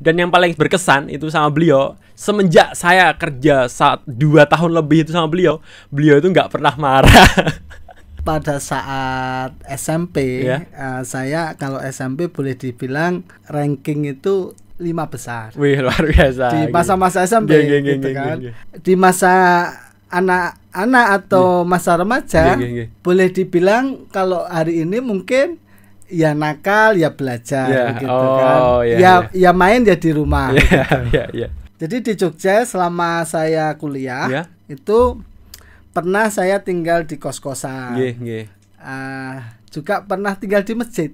Dan yang paling berkesan itu sama beliau, semenjak saya kerja 2 tahun lebih itu sama beliau, beliau itu nggak pernah marah. Pada saat SMP, Ya. saya kalau SMP boleh dibilang ranking itu 5 besar. Wih, luar biasa. Di masa-masa SMP gitu kan. Geng. Di masa anak-anak atau masa remaja, Geng. boleh dibilang kalau hari ini mungkin ya nakal, ya belajar gitu kan. Ya main ya di rumah. Iya. Jadi di Jogja selama saya kuliah Ya. itu pernah saya tinggal di kos-kosan. Nggih. Juga pernah tinggal di masjid.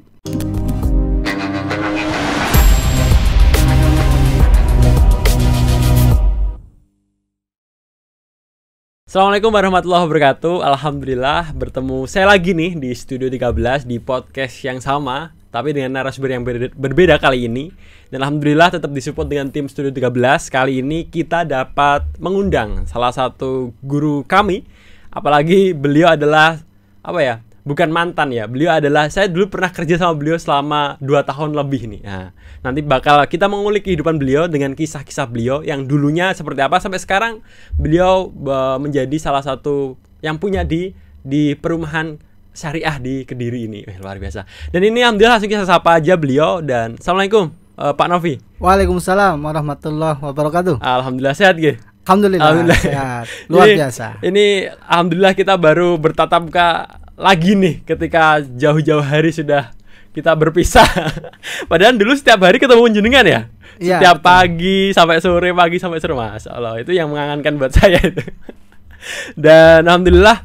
Assalamualaikum warahmatullahi wabarakatuh. Alhamdulillah bertemu saya lagi nih di Studio 13 di podcast yang sama, tapi dengan narasumber yang berbeda kali ini. Dan alhamdulillah tetap disupport dengan tim Studio 13. Kali ini kita dapat mengundang salah satu guru kami. Apalagi beliau adalah bukan mantan ya. Beliau adalah, saya dulu pernah kerja sama beliau selama 2 tahun lebih nih. Nah, nanti bakal kita mengulik kehidupan beliau dengan kisah-kisah beliau yang dulunya seperti apa sampai sekarang beliau menjadi salah satu yang punya di perumahan syariah di Kediri ini. Luar biasa. Dan ini alhamdulillah langsung kita sapa aja beliau. Dan assalamualaikum Pak Novi. Waalaikumsalam warahmatullahi wabarakatuh. Alhamdulillah sehat gitu. Alhamdulillah sehat. Luar biasa. Ini alhamdulillah kita baru bertatap muka lagi nih ketika jauh-jauh hari sudah kita berpisah. Padahal dulu setiap hari ketemu jenengan ya. Iya, Setiap betul. pagi sampai sore, Masya Allah, itu yang mengangankan buat saya itu. Dan alhamdulillah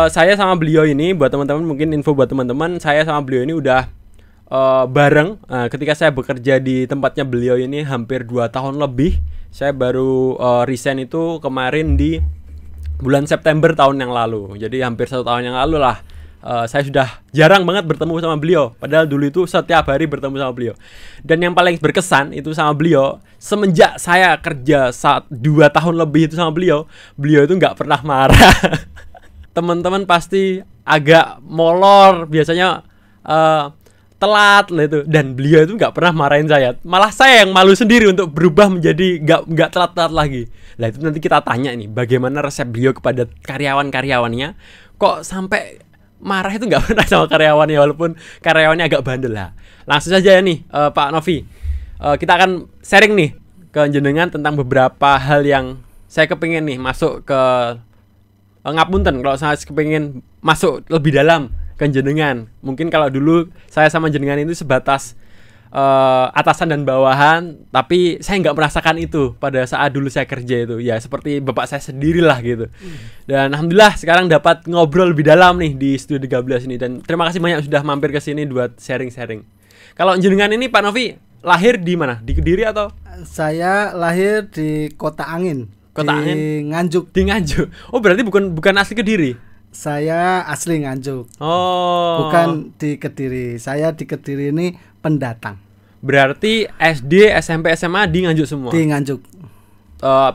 saya sama beliau ini, buat teman-teman, mungkin info buat teman-teman, saya sama beliau ini udah bareng. Ketika saya bekerja di tempatnya beliau ini hampir 2 tahun lebih. Saya baru resign itu kemarin di bulan September tahun yang lalu. Jadi hampir 1 tahun yang lalu lah. Saya sudah jarang banget bertemu sama beliau. Padahal dulu itu setiap hari bertemu sama beliau. Dan yang paling berkesan itu sama beliau, semenjak saya kerja 2 tahun lebih itu sama beliau itu nggak pernah marah. Teman-teman pasti agak molor, biasanya telat lah itu. Dan beliau itu nggak pernah marahin saya. Malah saya yang malu sendiri untuk berubah menjadi nggak telat-telat lagi. Nah itu nanti kita tanya nih, bagaimana resep beliau kepada karyawan-karyawannya. Kok sampai marah itu nggak pernah sama karyawannya, walaupun karyawannya agak bandel lah. Langsung saja ya nih Pak Novi, kita akan sharing nih ke jenengan tentang beberapa hal yang saya kepingin nih masuk ke ngapunten kalau saya kepingin masuk lebih dalam ke jenengan. Mungkin kalau dulu saya sama jenengan itu sebatas atasan dan bawahan, tapi saya nggak merasakan itu pada saat dulu saya kerja itu. Ya seperti bapak saya sendirilah gitu. Dan alhamdulillah sekarang dapat ngobrol lebih dalam nih di Studio 13 ini. Dan terima kasih banyak sudah mampir ke sini buat sharing-sharing. Kalau jenengan ini Pak Novi lahir di mana? Di Kediri atau? Saya lahir di Kota Angin. Kota Angin? Di Nganjuk. Di Nganjuk. Oh berarti bukan asli Kediri? Saya asli Nganjuk. Oh. Bukan di Kediri. Saya di Kediri ini pendatang. Berarti SD, SMP, SMA di Nganjuk semua? Di Nganjuk.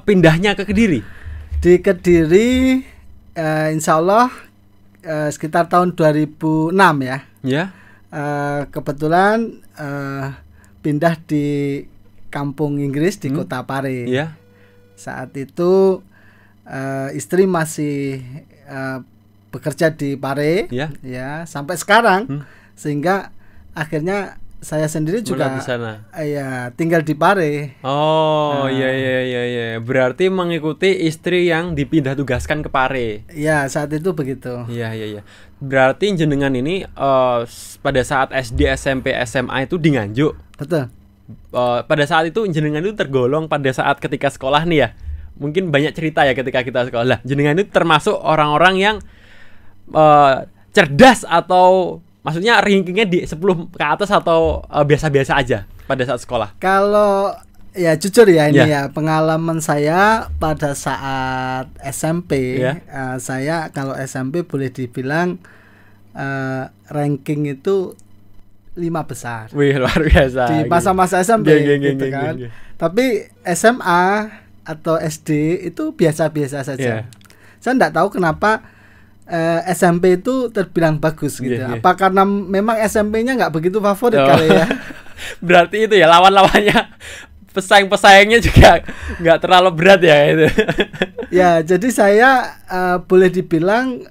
Pindahnya ke Kediri? Di Kediri insya Allah sekitar tahun 2006 ya. Ya. Kebetulan pindah di kampung Inggris di Kota Pare. Iya. Saat itu istri masih bekerja di Pare, ya sampai sekarang, sehingga akhirnya saya sendiri juga di sana. Ya tinggal di Pare. Oh iya. Berarti mengikuti istri yang dipindah tugaskan ke Pare. Ya saat itu begitu. Iya. Berarti jenengan ini pada saat SD, SMP, SMA itu di Nganjuk. Betul. Pada saat itu jenengan itu tergolong pada saat ketika sekolah nih ya. Mungkin banyak cerita ya ketika kita sekolah. Jenengan itu termasuk orang-orang yang cerdas atau maksudnya rankingnya di 10 ke atas atau biasa-biasa aja pada saat sekolah? Kalau ya jujur ya ini ya pengalaman saya pada saat SMP, saya kalau SMP boleh dibilang ranking itu 5 besar. Wih luar biasa. Di masa-masa SMP gitu kan. Tapi SMA atau SD itu biasa-biasa saja. Saya enggak tahu kenapa SMP itu terbilang bagus gitu. Apa karena memang SMP-nya nggak begitu favorit kali ya? Berarti itu ya lawan-lawannya pesaing-pesaingnya juga nggak terlalu berat ya itu. Ya, jadi saya boleh dibilang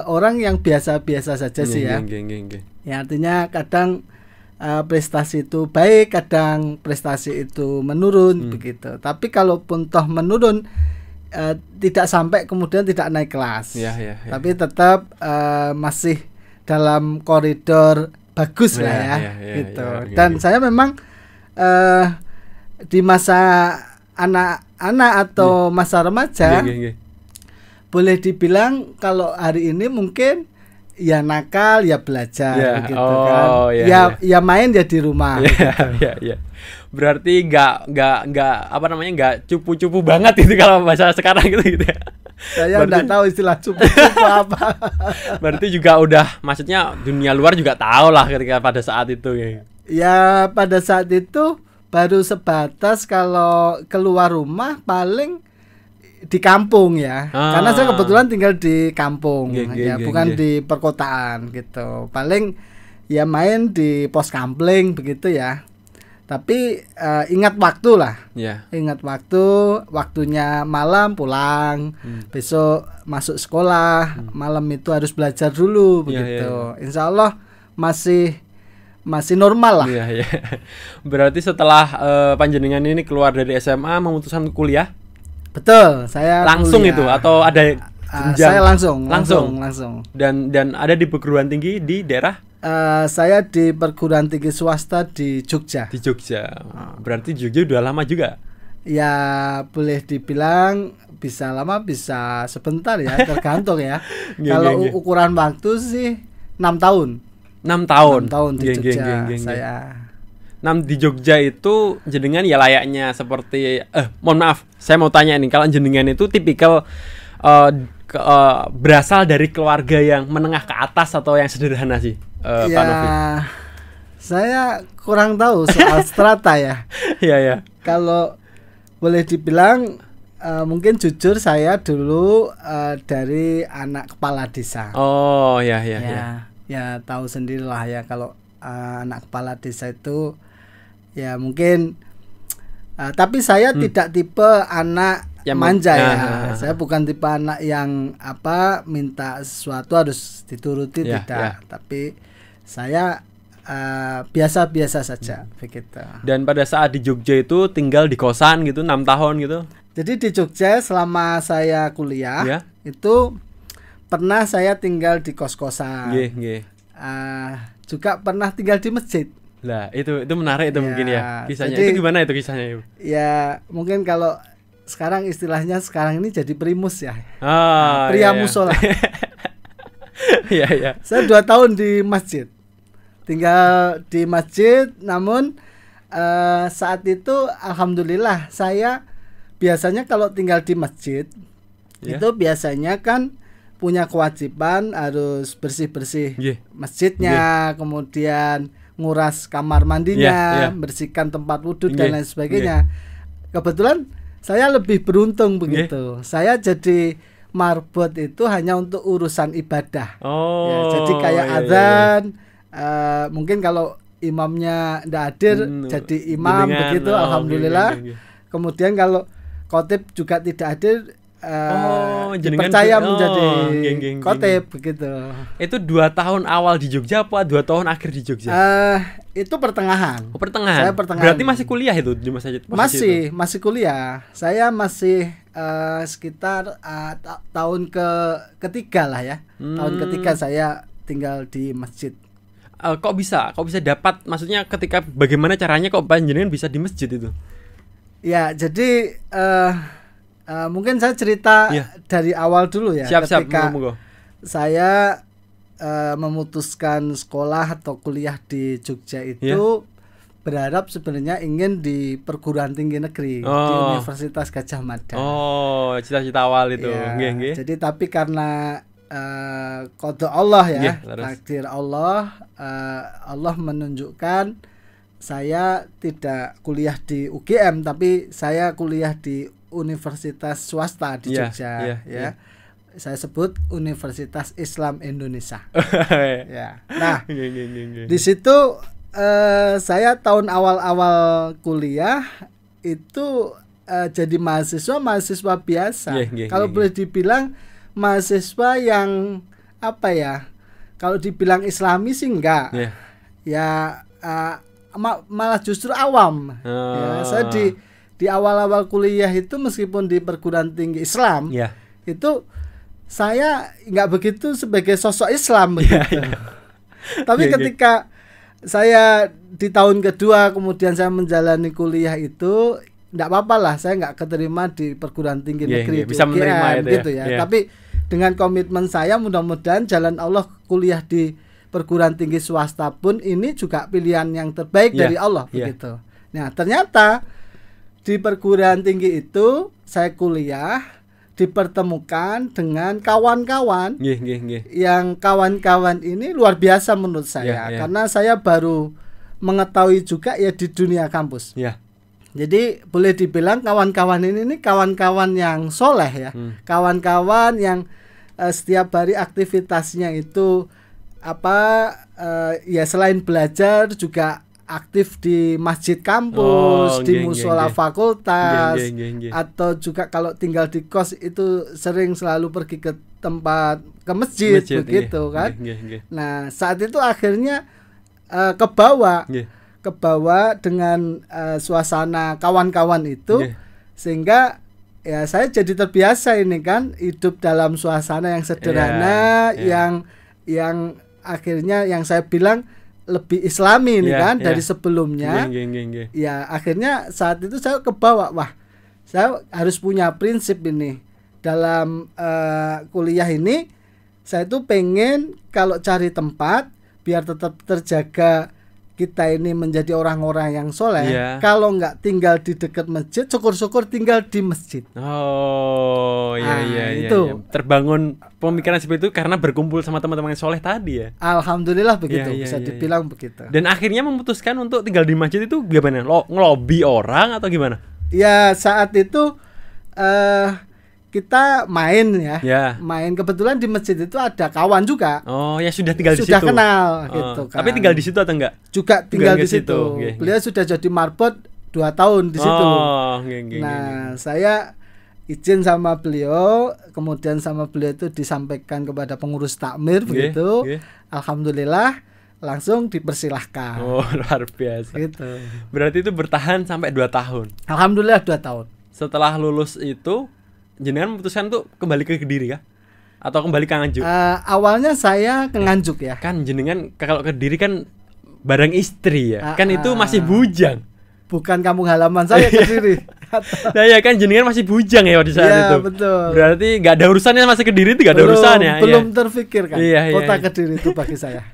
orang yang biasa-biasa saja sih ya. Ya, artinya kadang prestasi itu baik, kadang prestasi itu menurun begitu. Tapi kalaupun toh menurun, tidak sampai kemudian tidak naik kelas. Tapi tetap masih dalam koridor bagus lah ya, gitu. Dan saya memang di masa anak-anak atau masa remaja, boleh dibilang kalau hari ini mungkin ya nakal, ya belajar gitu kan. Ya main ya di rumah. Berarti nggak apa namanya, nggak cupu-cupu banget itu kalau bahasa sekarang gitu ya. Saya nggak tahu istilah cupu-cupu apa. Berarti juga udah, maksudnya dunia luar juga tahu lah ketika pada saat itu ya. Ya pada saat itu baru sebatas kalau keluar rumah paling di kampung ya, karena saya kebetulan tinggal di kampung, bukan di perkotaan gitu. Paling ya main di pos kampling begitu ya. Tapi ingat waktu lah, ingat waktunya malam pulang, besok masuk sekolah, malam itu harus belajar dulu begitu. Insya Allah masih normal lah. Berarti setelah panjenengan ini keluar dari SMA memutuskan kuliah? Betul, saya langsung kuliah. Itu atau ada jenjang? Saya langsung. Dan ada di perguruan tinggi di daerah? Saya di perguruan tinggi swasta di Jogja. Di Jogja. Berarti Jogja udah lama juga? Ya boleh dibilang bisa lama bisa sebentar ya, tergantung ya. Kalau ukuran waktu sih 6 tahun. 6 tahun. 6 tahun di Jogja saya. 6 di Jogja itu jenengan ya layaknya seperti mohon maaf, saya mau tanya nih, kalau jenengan itu tipikal berasal dari keluarga yang menengah ke atas atau yang sederhana sih, Pak Novi? Saya kurang tahu soal strata ya. Iya. Kalau boleh dibilang mungkin jujur saya dulu dari anak kepala desa. Oh, ya. Ya tahu sendirilah ya kalau anak kepala desa itu ya mungkin tapi saya tidak tipe anak yang manja ya. Saya bukan tipe anak yang minta sesuatu harus dituruti, tidak. Tapi saya biasa-biasa saja begitu. Dan pada saat di Jogja itu tinggal di kosan gitu 6 tahun gitu. Jadi di Jogja selama saya kuliah itu pernah saya tinggal di kos-kosan. Juga pernah tinggal di masjid. Lah, itu menarik itu mungkin ya kisahnya. Jadi, itu gimana itu kisahnya? Ya, mungkin kalau sekarang istilahnya sekarang ini jadi primus ya. Pria musola. Iya. Saya 2 tahun di masjid. Tinggal di masjid, namun saat itu alhamdulillah saya biasanya kalau tinggal di masjid itu biasanya kan punya kewajiban harus bersih-bersih masjidnya, kemudian nguras kamar mandinya, bersihkan tempat wudhu dan lain sebagainya. Kebetulan saya lebih beruntung begitu. Saya jadi marbot itu hanya untuk urusan ibadah. Jadi kayak azan, mungkin kalau imamnya tidak hadir jadi imam begitu, alhamdulillah. Kemudian kalau khotib juga tidak hadir, dipercaya menjadi khotib begitu. Itu 2 tahun awal di Jogja apa 2 tahun akhir di Jogja? Itu pertengahan. Pertengahan. Saya pertengahan. Berarti masih kuliah itu di masa itu? Masih kuliah. Saya masih sekitar tahun ketiga lah ya. Tahun ketiga saya tinggal di masjid. Kok bisa dapat, maksudnya ketika bagaimana caranya kok panjenengan bisa di masjid itu? Ya, jadi mungkin saya cerita dari awal dulu ya. Ketika saya memutuskan sekolah atau kuliah di Jogja itu berharap sebenarnya ingin di perguruan tinggi negeri di Universitas Gadjah Mada. Cita-cita awal itu. Jadi tapi karena qada Allah ya, takdir Allah, Allah menunjukkan saya tidak kuliah di UGM tapi saya kuliah di universitas swasta di Jogja Saya sebut Universitas Islam Indonesia. Nah, di situ saya tahun awal-awal kuliah itu jadi mahasiswa biasa. Kalau boleh dibilang mahasiswa yang apa ya? Kalau dibilang Islami sih enggak. Ya malah justru awam. Ya, saya di awal-awal kuliah itu meskipun di perguruan tinggi Islam, itu saya nggak begitu sebagai sosok Islam begitu. Tapi ketika saya di tahun kedua kemudian saya menjalani kuliah itu, nggak apa-apa lah, saya nggak keterima di perguruan tinggi negeri bisa menerima itu gitu ya. Tapi dengan komitmen saya, mudah-mudahan jalan Allah kuliah di perguruan tinggi swasta pun ini juga pilihan yang terbaik dari Allah begitu. Nah, ternyata di perguruan tinggi itu saya kuliah dipertemukan dengan kawan-kawan yang kawan-kawan ini luar biasa menurut saya, karena saya baru mengetahui juga ya di dunia kampus. Jadi boleh dibilang kawan-kawan ini kawan-kawan yang soleh ya, kawan-kawan yang setiap hari aktivitasnya itu ya selain belajar juga aktif di masjid kampus, di musola fakultas, atau juga kalau tinggal di kos itu sering selalu pergi ke ke masjid begitu kan. Nah, saat itu akhirnya kebawa dengan suasana kawan-kawan itu, sehingga ya saya jadi terbiasa ini kan hidup dalam suasana yang sederhana, yang akhirnya yang saya bilang lebih Islami ini kan dari sebelumnya. Ya akhirnya saat itu saya kebawa, wah saya harus punya prinsip ini dalam kuliah ini. Saya tuh pengen kalau cari tempat biar tetap terjaga kita ini menjadi orang-orang yang soleh. Kalau nggak tinggal di dekat masjid, syukur-syukur tinggal di masjid. Itu terbangun pemikiran seperti itu karena berkumpul sama teman-teman yang soleh tadi ya. Alhamdulillah begitu, bisa dibilang begitu. Dan akhirnya memutuskan untuk tinggal di masjid itu gimana? Ngelobi orang atau gimana? Ya saat itu kita main main, kebetulan di masjid itu ada kawan juga. Sudah tinggal di situ. Sudah kenal gitu kan. Tapi tinggal di situ atau enggak? Juga tinggal di situ. Beliau sudah jadi marbot 2 tahun di situ. Nah, saya izin sama beliau, kemudian sama beliau itu disampaikan kepada pengurus takmir begitu. Alhamdulillah langsung dipersilahkan. Luar biasa. Gitu. Berarti itu bertahan sampai 2 tahun. Alhamdulillah 2 tahun. Setelah lulus itu jenengan memutuskan untuk kembali ke Kediri kah? Atau kembali ke Nganjuk? Awalnya saya ke Nganjuk ya. Kan jenengan kalau ke Kediri kan bareng istri ya. Kan itu masih bujang. Bukan kampung halaman saya Kediri. Nah ya kan jenengan masih bujang ya pada saat itu. Betul. Berarti nggak ada urusannya, masih Kediri itu nggak ada urusannya. Belum terfikirkan kota Kediri itu bagi saya.